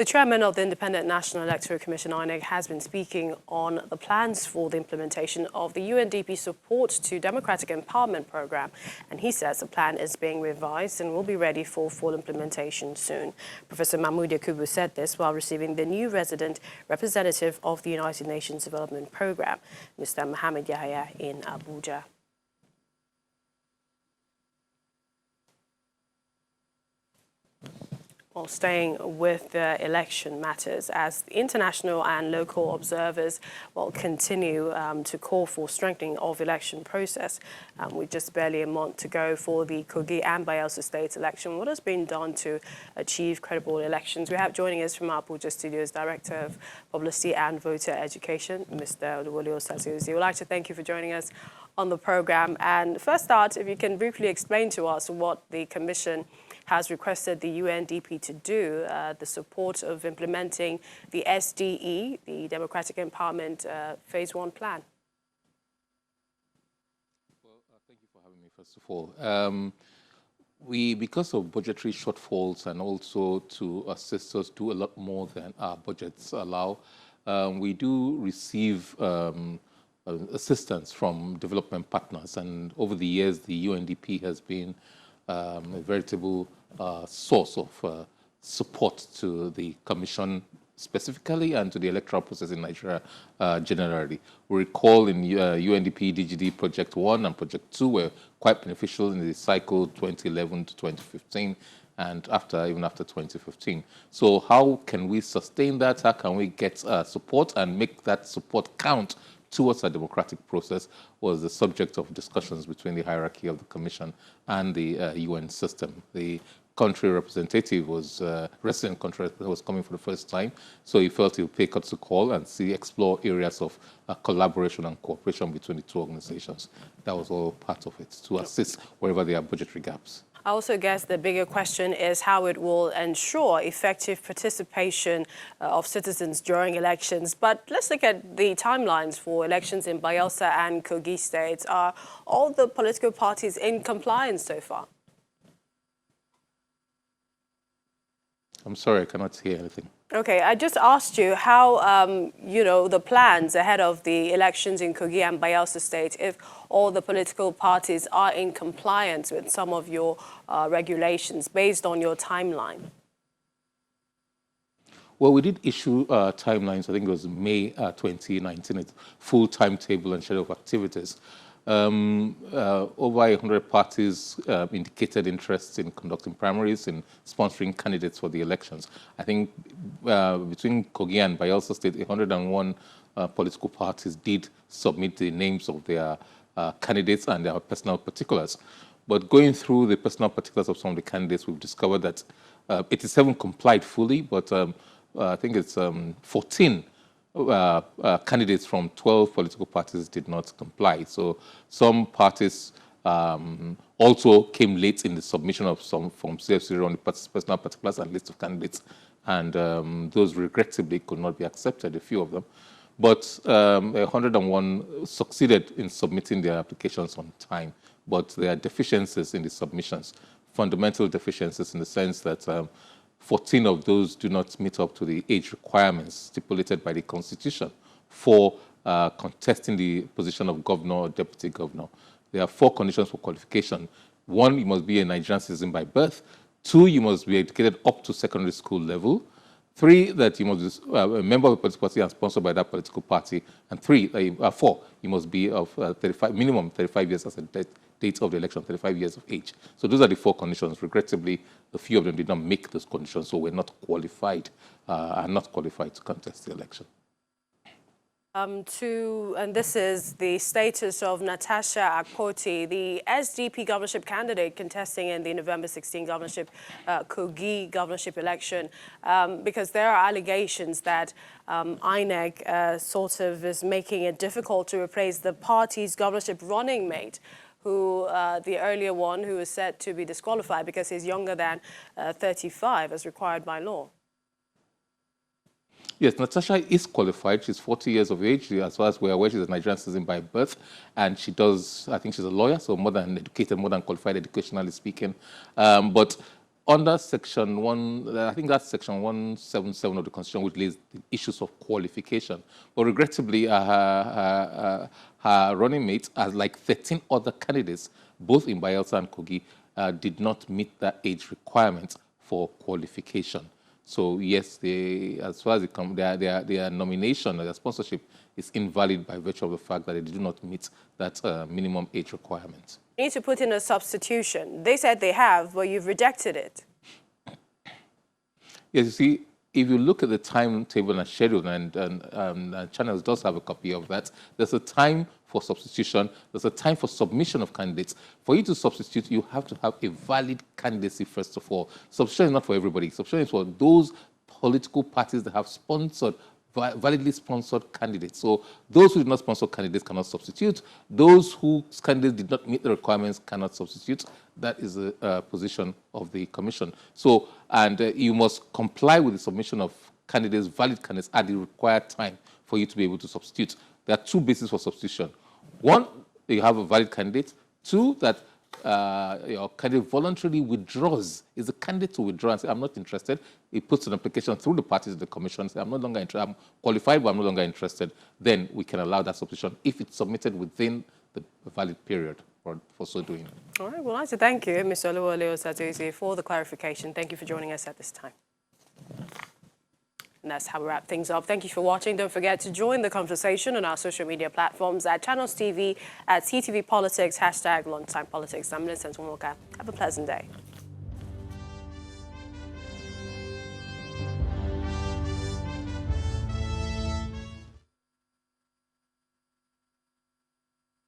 The chairman of the Independent National Electoral Commission, INEC, has been speaking on the plans for the implementation of the UNDP Support to Democratic Empowerment Program. And he says the plan is being revised and will be ready for full implementation soon. Professor Mahmoud Yakubu said this while receiving the new resident representative of the United Nations Development Program, Mr. Mohamed Yahya, in Abuja. Well, staying with the election matters, as international and local observers will continue to call for strengthening of election process. With just barely a month to go for the Kogi and Bayelsa state election, what has been done to achieve credible elections? We have joining us from our Abuja studios, Director of Publicity and Voter Education, Mr. Oluwole Osasiozi. We'd like to thank you for joining us on the program. And first start, if you can briefly explain to us what the Commission has requested the UNDP to do, the support of implementing the SDE, the Democratic Empowerment Phase 1 plan. Well, thank you for having me, first of all. Because of budgetary shortfalls and also to assist us do a lot more than our budgets allow, we do receive assistance from development partners. And over the years, the UNDP has been a veritable source of support to the Commission specifically and to the electoral process in Nigeria generally. We recall in UNDP DGD Project 1 and Project 2 were quite beneficial in the cycle 2011 to 2015 and even after 2015. So how can we sustain that? How can we get support and make that support count towards a democratic process was the subject of discussions between the hierarchy of the Commission and the UN system. The country representative was, resident country representative was coming for the first time, so he felt he would pay courtesy call and explore areas of collaboration and cooperation between the two organizations. That was all part of it, to assist wherever there are budgetary gaps. I also guess the bigger question is how it will ensure effective participation of citizens during elections. But let's look at the timelines for elections in Bayelsa and Kogi states. Are all the political parties in compliance so far? I'm sorry, I cannot hear anything. Okay, I just asked you how, the plans ahead of the elections in Kogi and Bayelsa state, if all the political parties are in compliance with some of your regulations based on your timeline. Well, we did issue timelines, I think it was May 2019, a full timetable and schedule of activities. Over 100 parties indicated interest in conducting primaries and sponsoring candidates for the elections. I think between Kogi and Bayelsa State, 101 political parties did submit the names of their candidates and their personal particulars. But going through the personal particulars of some of the candidates, we've discovered that 87 complied fully, but I think it's 14 candidates from 12 political parties did not comply. So some parties also came late in the submission of some from CF0 on the personal particulars and list of candidates, and those regrettably could not be accepted, a few of them. But 101 succeeded in submitting their applications on time, but there are deficiencies in the submissions, fundamental deficiencies in the sense that 14 of those do not meet up to the age requirements stipulated by the Constitution for contesting the position of governor or deputy governor. There are 4 conditions for qualification. 1, you must be a Nigerian citizen by birth. 2, you must be educated up to secondary school level. 3, that you must be a member of a political party and sponsored by that political party. And 4, you must be of minimum 35 years as a date of the election, 35 years of age. So those are the 4 conditions. Regrettably, a few of them did not make those conditions, so we're not qualified, are not qualified to contest the election. And this is the status of Natasha Akpoti, the SDP governorship candidate contesting in the November 16 governorship, Kogi governorship election, because there are allegations that INEC sort of is making it difficult to replace the party's governorship running mate, who the earlier one who is said to be disqualified because he's younger than 35 as required by law. Yes, Natasha is qualified. She's 40 years of age. As far as we're aware, she's a Nigerian citizen by birth. And she does, I think she's a lawyer, so more than educated, more than qualified educationally speaking. But under section 1, I think that's section 177 of the Constitution, which lays the issues of qualification. But regrettably, her running mate, as like 13 other candidates, both in Bayelsa and Kogi, did not meet that age requirement for qualification. So yes, as far as their nomination or their sponsorship is invalid by virtue of the fact that they do not meet that minimum age requirement. You need to put in a substitution. They said they have, but you've rejected it. Yes, you see, if you look at the timetable and schedule, and Channels does have a copy of that, there's a time for substitution, there's a time for submission of candidates. For you to substitute, you have to have a valid candidacy, first of all. Substitution is not for everybody. Substitution is for those political parties that have sponsored, validly sponsored candidates. So those who did not sponsor candidates cannot substitute. Those whose candidates did not meet the requirements cannot substitute. That is the position of the commission. So, and you must comply with the submission of candidates, valid candidates, at the required time for you to be able to substitute. There are two bases for substitution. One, you have a valid candidate. Two, that your candidate voluntarily withdraws. Is the candidate to withdraw and say, I'm not interested? He puts an application through the parties of the commission, say, I'm no longer interested, I'm qualified, but I'm no longer interested. Then we can allow that substitution if it's submitted within the valid period for so doing. All right, well, I'd like to thank you, Mr. Oluwole Osadozie, for the clarification. Thank you for joining us at this time. And that's how we wrap things up. Thank you for watching. Don't forget to join the conversation on our social media platforms at Channels TV, at CTV Politics, #LunchtimePolitics. I'm Millicent Womoka. Have a pleasant day.